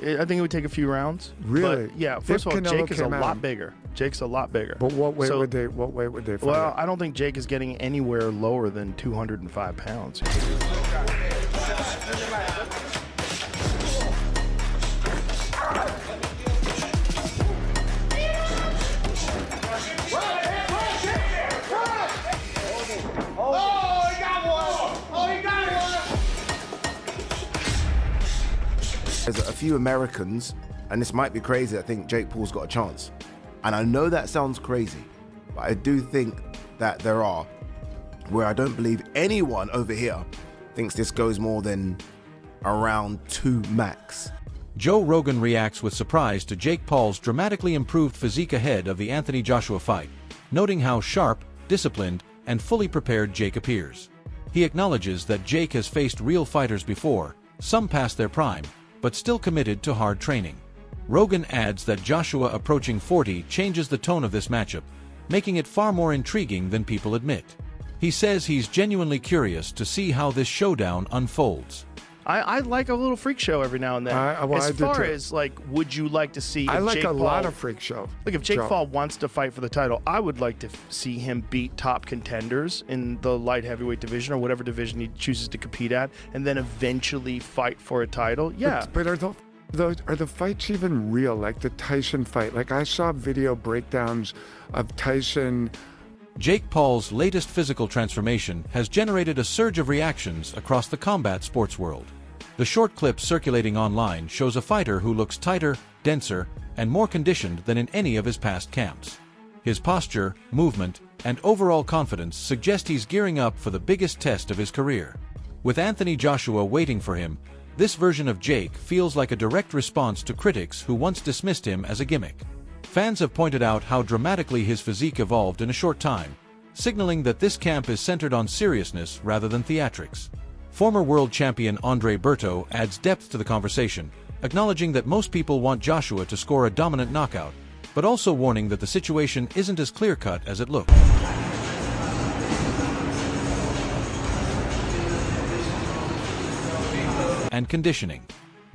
I think it would take a few rounds. Really? But yeah. First of all, Jake is a lot bigger. Jake's a lot bigger. But what weight would they? What weight would they fight? Well, I don't think Jake is getting anywhere lower than 205 pounds. There's a few Americans, and this might be crazy, I think Jake Paul's got a chance. And I know that sounds crazy, but I do think that there are, where I don't believe anyone over here thinks this goes more than around 2 max. Joe Rogan reacts with surprise to Jake Paul's dramatically improved physique ahead of the Anthony Joshua fight, noting how sharp, disciplined, and fully prepared Jake appears. He acknowledges that Jake has faced real fighters before, some past their prime, but still committed to hard training. Rogan adds that Joshua approaching 40 changes the tone of this matchup, making it far more intriguing than people admit. He says he's genuinely curious to see how this showdown unfolds. I like a little freak show every now and then. As far as, like, would you like to see I like Jake a Paul, lot of freak show. Like, if Jake Paul wants to fight for the title, I would like to see him beat top contenders in the light heavyweight division or whatever division he chooses to compete at, and then eventually fight for a title. Yeah. But are the fights even real? Like the Tyson fight? Like, I saw video breakdowns of Tyson. Jake Paul's latest physical transformation has generated a surge of reactions across the combat sports world. The short clip circulating online shows a fighter who looks tighter, denser, and more conditioned than in any of his past camps. His posture, movement, and overall confidence suggest he's gearing up for the biggest test of his career. With Anthony Joshua waiting for him, this version of Jake feels like a direct response to critics who once dismissed him as a gimmick. Fans have pointed out how dramatically his physique evolved in a short time, signaling that this camp is centered on seriousness rather than theatrics. Former world champion Andre Berto adds depth to the conversation, acknowledging that most people want Joshua to score a dominant knockout, but also warning that the situation isn't as clear-cut as it looks. And conditioning.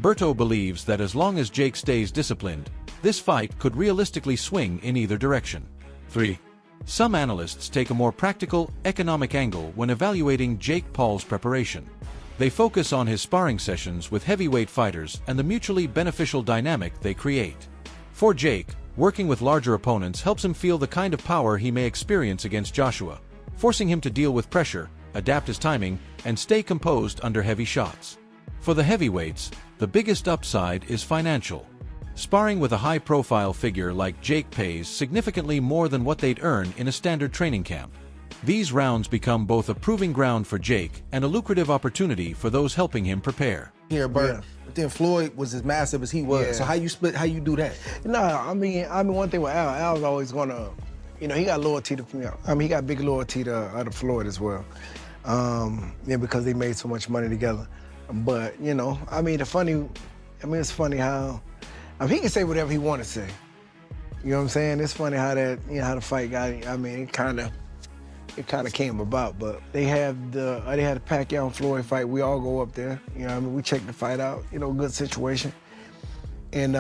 Berto believes that as long as Jake stays disciplined, this fight could realistically swing in either direction. 3. Some analysts take a more practical, economic angle when evaluating Jake Paul's preparation. They focus on his sparring sessions with heavyweight fighters and the mutually beneficial dynamic they create. For Jake, working with larger opponents helps him feel the kind of power he may experience against Joshua, forcing him to deal with pressure, adapt his timing, and stay composed under heavy shots. For the heavyweights, the biggest upside is financial. Sparring with a high-profile figure like Jake pays significantly more than what they'd earn in a standard training camp. These rounds become both a proving ground for Jake and a lucrative opportunity for those helping him prepare. Here, but then Floyd was as massive as he was. Yeah. So how you split? How you do that? No, I mean one thing with Al's always gonna, he got loyalty to me. I mean, he got big loyalty to Floyd as well. Because they made so much money together. But I mean, it's funny how. He can say whatever he want to say. You know what I'm saying? It's funny how that, how the fight got. I mean, it kind of came about. But they had the Pacquiao and Floyd fight. We all go up there. We check the fight out. Good situation. And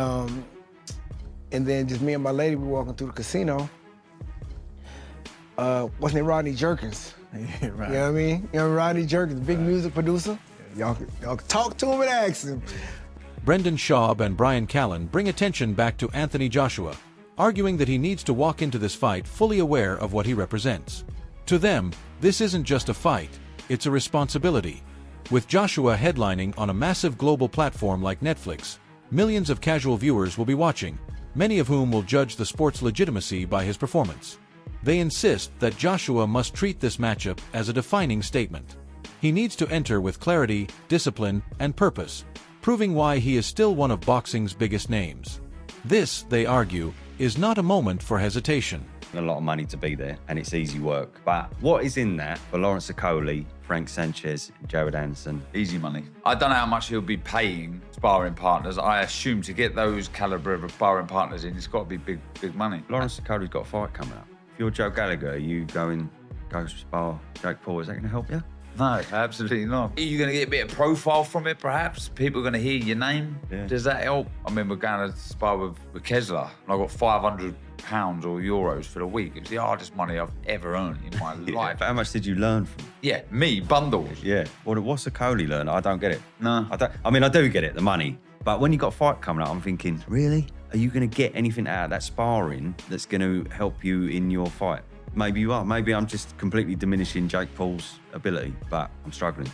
then just me and my lady, we walking through the casino. What's his name? Rodney Jerkins. Right. You know what I mean? Rodney Jerkins, big music producer. Y'all can talk to him and ask him. Brendan Schaub and Brian Callen bring attention back to Anthony Joshua, arguing that he needs to walk into this fight fully aware of what he represents. To them, this isn't just a fight, it's a responsibility. With Joshua headlining on a massive global platform like Netflix, millions of casual viewers will be watching, many of whom will judge the sport's legitimacy by his performance. They insist that Joshua must treat this matchup as a defining statement. He needs to enter with clarity, discipline, and purpose, proving why he is still one of boxing's biggest names. This, they argue, is not a moment for hesitation. A lot of money to be there, and it's easy work. But what is in that for Lawrence Okoli, Frank Sanchez, Jared Anderson? Easy money. I don't know how much he'll be paying sparring partners. I assume to get those caliber of sparring partners in, it's got to be big money. Lawrence Okoli's got a fight coming up. If you're Joe Gallagher, you go spar Jake Paul, is that going to help you? No, absolutely not. Are you going to get a bit of profile from it, perhaps? People are going to hear your name? Yeah. Does that help? I mean, we're going to spar with Kessler, and I got £500 or euros for the week. It was the hardest money I've ever earned in my Yeah, life. but how much did you learn from? Yeah, me, bundles. Yeah. What's the Coley learn? I don't get it. No. I mean, I do get it, the money. But when you got a fight coming up, I'm thinking, really? Are you going to get anything out of that sparring that's going to help you in your fight? Maybe you are. Maybe I'm just completely diminishing Jake Paul's ability, but I'm struggling.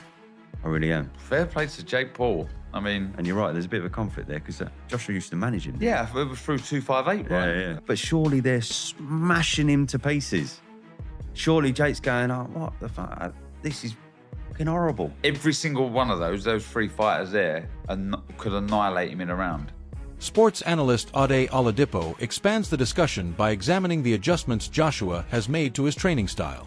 I really am. Fair play to Jake Paul. I mean... And you're right, there's a bit of a conflict there because Joshua used to manage him. Yeah, it was through 258, right? Yeah. But surely they're smashing him to pieces. Surely Jake's going, oh, what the fuck? This is fucking horrible. Every single one of those 3 fighters there could annihilate him in a round. Sports analyst Ade Oladipo expands the discussion by examining the adjustments Joshua has made to his training style.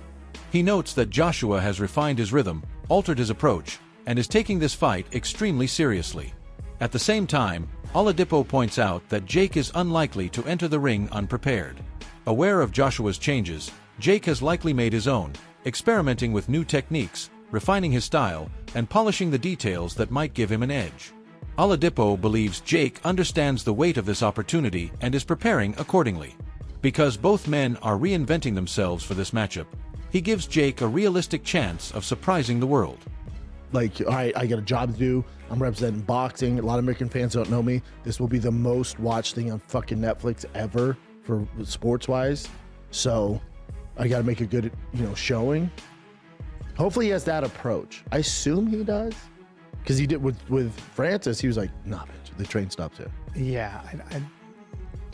He notes that Joshua has refined his rhythm, altered his approach, and is taking this fight extremely seriously. At the same time, Oladipo points out that Jake is unlikely to enter the ring unprepared. Aware of Joshua's changes, Jake has likely made his own, experimenting with new techniques, refining his style, and polishing the details that might give him an edge. Oladipo believes Jake understands the weight of this opportunity and is preparing accordingly. Because both men are reinventing themselves for this matchup, he gives Jake a realistic chance of surprising the world. Like, all right, I got a job to do. I'm representing boxing. A lot of American fans don't know me. This will be the most watched thing on fucking Netflix ever for sports-wise. So I got to make a good, showing. Hopefully he has that approach. I assume he does. Because he did with Francis, he was like, nah, bitch, the train stops here. Yeah.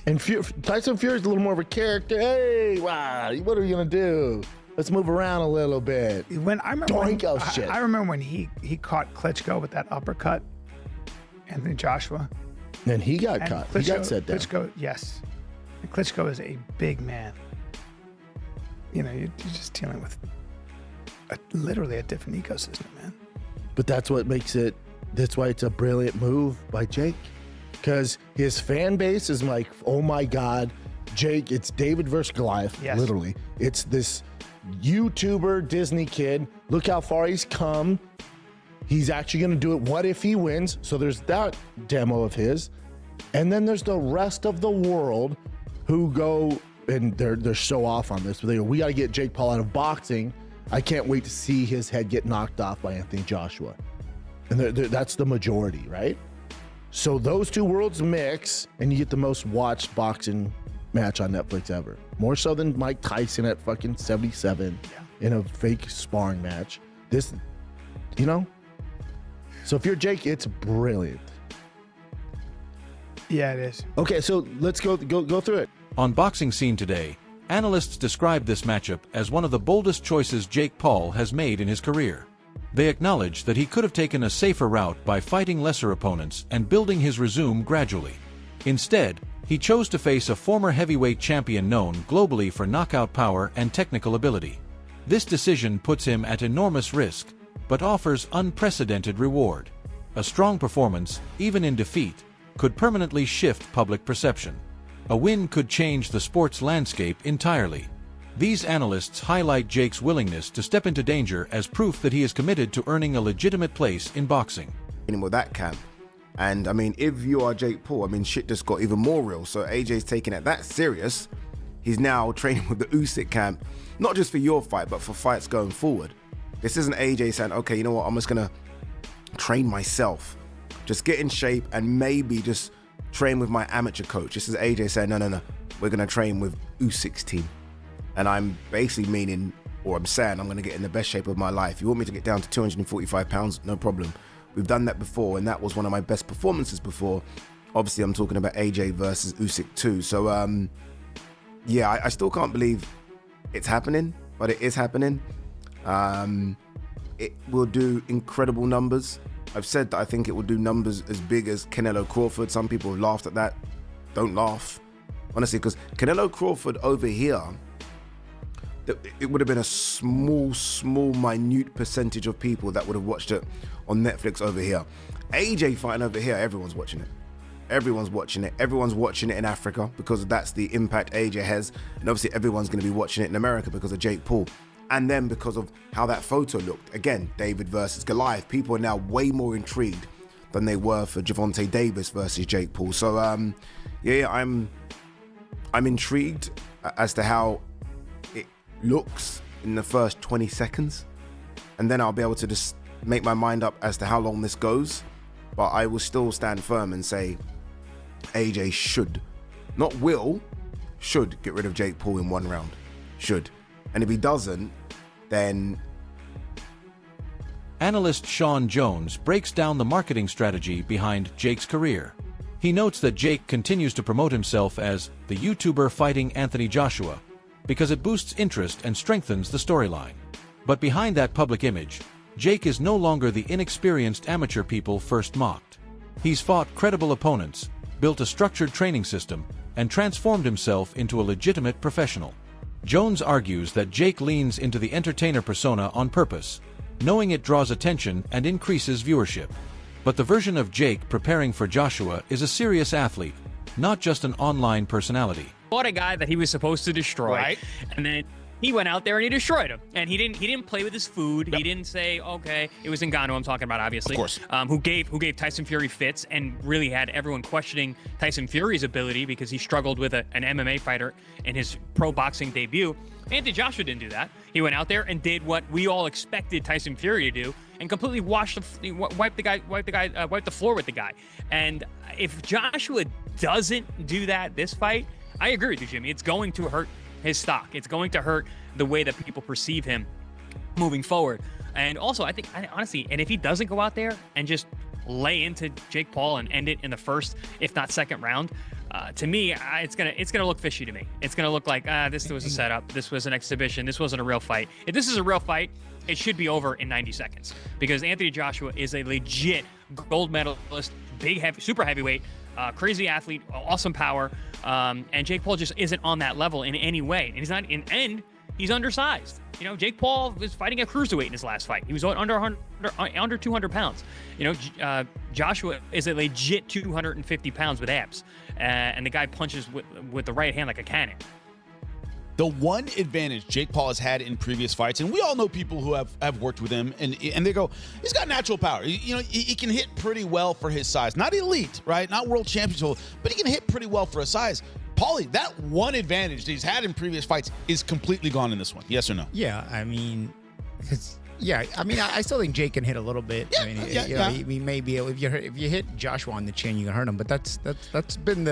And Tyson Fury's a little more of a character. Hey, wow, what are we going to do? Let's move around a little bit. I remember when he caught Klitschko with that uppercut, Anthony Joshua. And he got caught. He got set down. Klitschko, yes. And Klitschko is a big man. You're just dealing with literally a different ecosystem, man. But that's what makes it, that's why it's a brilliant move by Jake. Because his fan base is like, oh my God, Jake, it's David versus Goliath, yes. Literally. It's this YouTuber Disney kid. Look how far he's come. He's actually going to do it. What if he wins? So there's that demo of his. And then there's the rest of the world who go, and they're so off on this, but they go, we got to get Jake Paul out of boxing. I can't wait to see his head get knocked off by Anthony Joshua. And that's the majority, right? So those two worlds mix, and you get the most watched boxing match on Netflix ever. More so than Mike Tyson at fucking 77 in a fake sparring match. This, So if you're Jake, it's brilliant. Yeah, it is. Okay, so let's go through it. On Boxing Scene today, analysts describe this matchup as one of the boldest choices Jake Paul has made in his career. They acknowledge that he could have taken a safer route by fighting lesser opponents and building his resume gradually. Instead, he chose to face a former heavyweight champion known globally for knockout power and technical ability. This decision puts him at enormous risk, but offers unprecedented reward. A strong performance, even in defeat, could permanently shift public perception. A win could change the sports landscape entirely. These analysts highlight Jake's willingness to step into danger as proof that he is committed to earning a legitimate place in boxing. With that camp. And I mean, if you are Jake Paul, I mean, shit just got even more real. So AJ's taking it that serious. He's now training with the Usyk camp, not just for your fight, but for fights going forward. This isn't AJ saying, okay, you know what, I'm just gonna train myself. Just get in shape and maybe just train with my amateur coach. This is AJ saying, no, we're gonna train with Usyk's team. And I'm basically meaning, or I'm saying, I'm gonna get in the best shape of my life. You want me to get down to 245 pounds? No problem. We've done that before, and that was one of my best performances before. Obviously, I'm talking about AJ versus Usyk too. So, yeah, I still can't believe it's happening, but it is happening. It will do incredible numbers. I've said that I think it will do numbers as big as Canelo Crawford. Some people have laughed at that. Don't laugh. Honestly, because Canelo Crawford over here, it would have been a small, minute percentage of people that would have watched it on Netflix over here. AJ fighting over here, everyone's watching it. Everyone's watching it. Everyone's watching it in Africa because that's the impact AJ has. And obviously everyone's going to be watching it in America because of Jake Paul. And then because of how that photo looked, again, David versus Goliath, people are now way more intrigued than they were for Gervonta Davis versus Jake Paul. So I'm intrigued as to how it looks in the first 20 seconds. And then I'll be able to just make my mind up as to how long this goes. But I will still stand firm and say AJ should, not will, should get rid of Jake Paul in one round. Should. And if he doesn't, then... Analyst Sean Jones breaks down the marketing strategy behind Jake's career. He notes that Jake continues to promote himself as the YouTuber fighting Anthony Joshua because it boosts interest and strengthens the storyline. But behind that public image, Jake is no longer the inexperienced amateur people first mocked. He's fought credible opponents, built a structured training system, and transformed himself into a legitimate professional. Jones argues that Jake leans into the entertainer persona on purpose, knowing it draws attention and increases viewership. But the version of Jake preparing for Joshua is a serious athlete, not just an online personality. Fought a guy that he was supposed to destroy, Right. and then he went out there and he destroyed him. And he didn't play with his food. He didn't say, okay, it was Ngannou I'm talking about, obviously. Of course. Who gave Tyson Fury fits and really had everyone questioning Tyson Fury's ability because he struggled with an MMA fighter in his pro boxing debut. Anthony Joshua didn't do that. He went out there and did what we all expected Tyson Fury to do and completely wiped the floor with the guy. And if Joshua doesn't do that this fight, I agree with you, Jimmy. It's going to hurt his stock. It's going to hurt the way that people perceive him moving forward. And also, I think, honestly, and if he doesn't go out there and just lay into Jake Paul and end it in the first, if not second round, to me, it's gonna look fishy to me. It's gonna look like this was a setup, this was an exhibition, this wasn't a real fight. If this is a real fight, it should be over in 90 seconds because Anthony Joshua is a legit gold medalist, super heavyweight, crazy athlete, awesome power, and Jake Paul just isn't on that level in any way. And he's not in end. He's undersized. You know, Jake Paul was fighting a cruiserweight in his last fight. He was under 200 pounds. You know, Joshua is a legit 250 pounds with abs, and the guy punches with the right hand like a cannon. The one advantage Jake Paul has had in previous fights, and we all know people who have worked with him, and they go, he's got natural power. He can hit pretty well for his size. Not elite, right? Not world championship, but he can hit pretty well for his size. Paulie, that one advantage that he's had in previous fights is completely gone in this one. Yes or no? Yeah, I mean, I still think Jake can hit a little bit. Yeah, I mean, yeah. he may be able, if you hit Joshua on the chin, you can hurt him. But that's been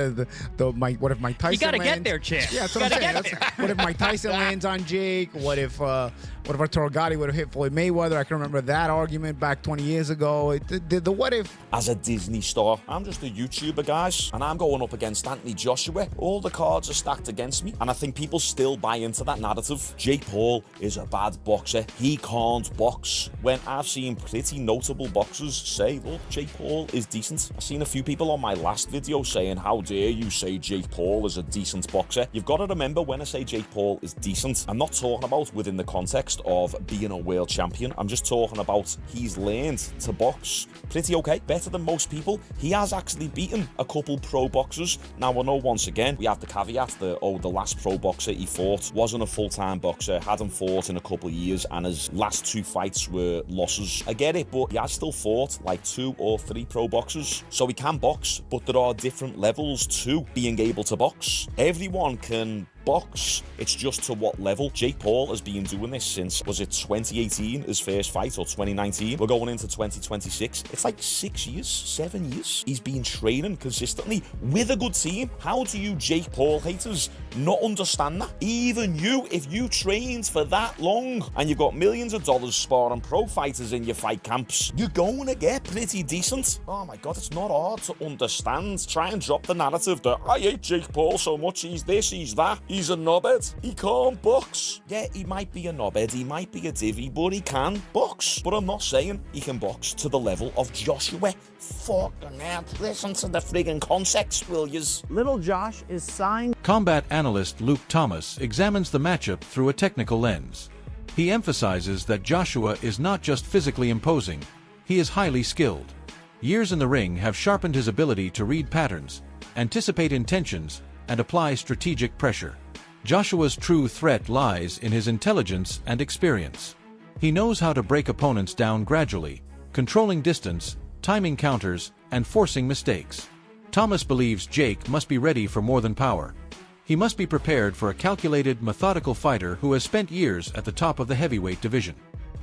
what if Mike Tyson? You gotta lands? get there, champ. Yeah, that's what I'm saying. What if Mike Tyson lands on Jake? What if Arturo Gatti would have hit Floyd Mayweather? I can remember that argument back 20 years ago. The what if? As a Disney star, I'm just a YouTuber, guys, and I'm going up against Anthony Joshua. All the cards are stacked against me, and I think people still buy into that narrative. Jake Paul is a bad boxer. He can't box. When I've seen pretty notable boxers say, look, Jake Paul is decent. I've seen a few people on my last video saying, how dare you say Jake Paul is a decent boxer? You've got to remember, when I say Jake Paul is decent, I'm not talking about within the context of being a world champion. I'm just talking about he's learned to box pretty okay, better than most people. He has actually beaten a couple pro boxers. Now, I know once again, we have the caveat that, the last pro boxer he fought wasn't a full-time boxer, hadn't fought in a couple of years, and his last two fights were losses. I get it, but he has still fought like 2 or 3 pro boxers. So he can box, but there are different levels to being able to box. Everyone can box, it's just to what level. Jake Paul has been doing this since, was it 2018, his first fight, or 2019? We're going into 2026. It's like 6 years, 7 years. He's been training consistently with a good team. How do you Jake Paul haters not understand that? Even you, if you trained for that long and you've got millions of dollars sparring pro fighters in your fight camps, you're going to get pretty decent. Oh my God, it's not hard to understand. Try and drop the narrative that I hate Jake Paul so much, he's this, he's that. He's a knobhead. He can't box. Yeah, he might be a knobhead. He might be a divvy, but he can box. But I'm not saying he can box to the level of Joshua. Fucking hell. Listen to the friggin' context, will yous? Little Josh is signed. Combat analyst Luke Thomas examines the matchup through a technical lens. He emphasizes that Joshua is not just physically imposing, he is highly skilled. Years in the ring have sharpened his ability to read patterns, anticipate intentions, and apply strategic pressure. Joshua's true threat lies in his intelligence and experience. He knows how to break opponents down gradually, controlling distance, timing counters, and forcing mistakes. Thomas believes Jake must be ready for more than power. He must be prepared for a calculated, methodical fighter who has spent years at the top of the heavyweight division.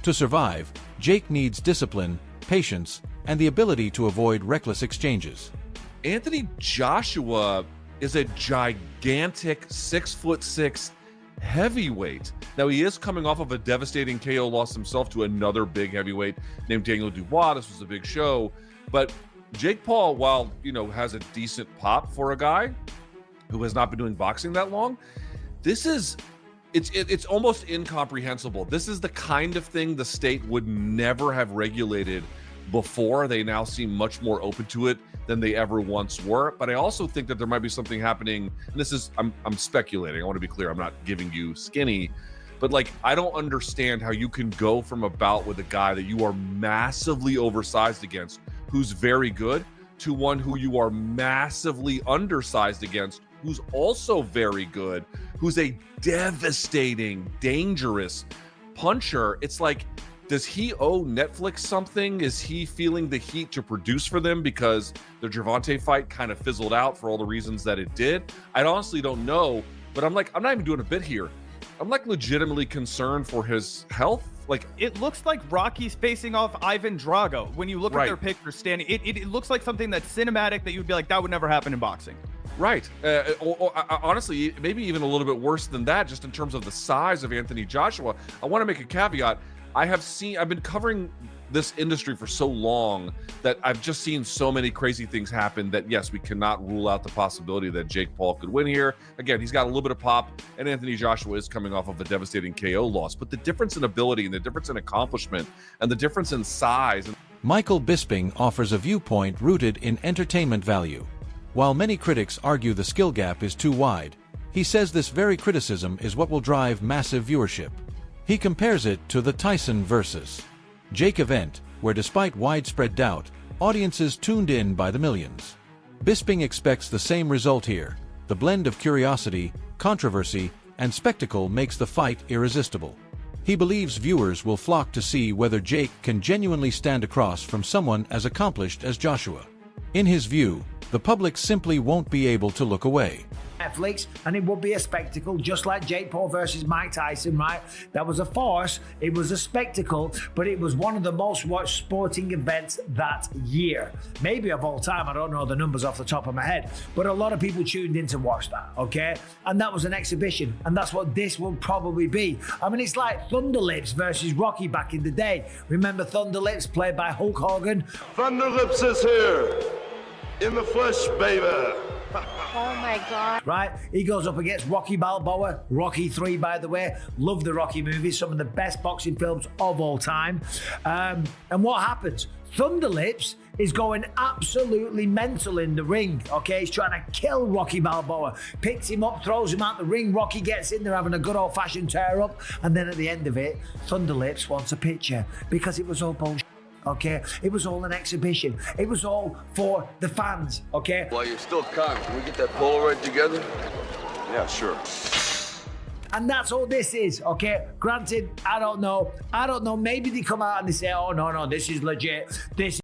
To survive, Jake needs discipline, patience, and the ability to avoid reckless exchanges. Anthony Joshua is a gigantic 6'6" heavyweight. Now, he is coming off of a devastating KO loss himself to another big heavyweight named Daniel Dubois. This was a big show. But Jake Paul, while, has a decent pop for a guy who has not been doing boxing that long, it's almost incomprehensible. This is the kind of thing the state would never have regulated before. They now seem much more open to it than they ever once were. But I also think that there might be something happening, and this is, I'm speculating. I want to be clear. I'm not giving you skinny, but I don't understand how you can go from a bout with a guy that you are massively oversized against, who's very good, to one who you are massively undersized against, who's also very good, who's a devastating, dangerous puncher. It's like, does he owe Netflix something? Is he feeling the heat to produce for them because the Gervonta fight kind of fizzled out for all the reasons that it did? I honestly don't know, but I'm not even doing a bit here. I'm legitimately concerned for his health. It looks like Rocky's facing off Ivan Drago. When you look at their picture standing, it looks like something that's cinematic that you would be like, that would never happen in boxing. Right. Honestly, maybe even a little bit worse than that, just in terms of the size of Anthony Joshua. I want to make a caveat. I've been covering this industry for so long that I've just seen so many crazy things happen that, yes, we cannot rule out the possibility that Jake Paul could win here. Again, he's got a little bit of pop, and Anthony Joshua is coming off of a devastating KO loss. But the difference in ability and the difference in accomplishment and the difference in size. Michael Bisping offers a viewpoint rooted in entertainment value. While many critics argue the skill gap is too wide, he says this very criticism is what will drive massive viewership. He compares it to the Tyson versus Jake event, where despite widespread doubt, audiences tuned in by the millions. Bisping expects the same result here. The blend of curiosity, controversy, and spectacle makes the fight irresistible. He believes viewers will flock to see whether Jake can genuinely stand across from someone as accomplished as Joshua. In his view, the public simply won't be able to look away. Netflix, and it would be a spectacle, just like Jake Paul versus Mike Tyson, right? That was a farce, it was a spectacle, but it was one of the most watched sporting events that year. Maybe of all time, I don't know the numbers off the top of my head, but a lot of people tuned in to watch that, okay? And that was an exhibition, and that's what this will probably be. I mean, it's like Thunderlips versus Rocky back in the day. Remember Thunderlips, played by Hulk Hogan? Thunderlips is here, in the flesh, baby. Oh my God. Right? He goes up against Rocky Balboa, Rocky 3, by the way. Love the Rocky movies, some of the best boxing films of all time. And what happens? Thunderlips is going absolutely mental in the ring, okay? He's trying to kill Rocky Balboa. Picks him up, throws him out the ring. Rocky gets in there having a good old-fashioned tear-up. And then at the end of it, Thunderlips wants a picture because it was all bullshit. Okay, it was all an exhibition. It was all for the fans, okay? While you're still calm, can we get that Polaroid together? Yeah, sure. And that's all this is, okay? Granted, I don't know. Maybe they come out and they say, oh, no, this is legit. This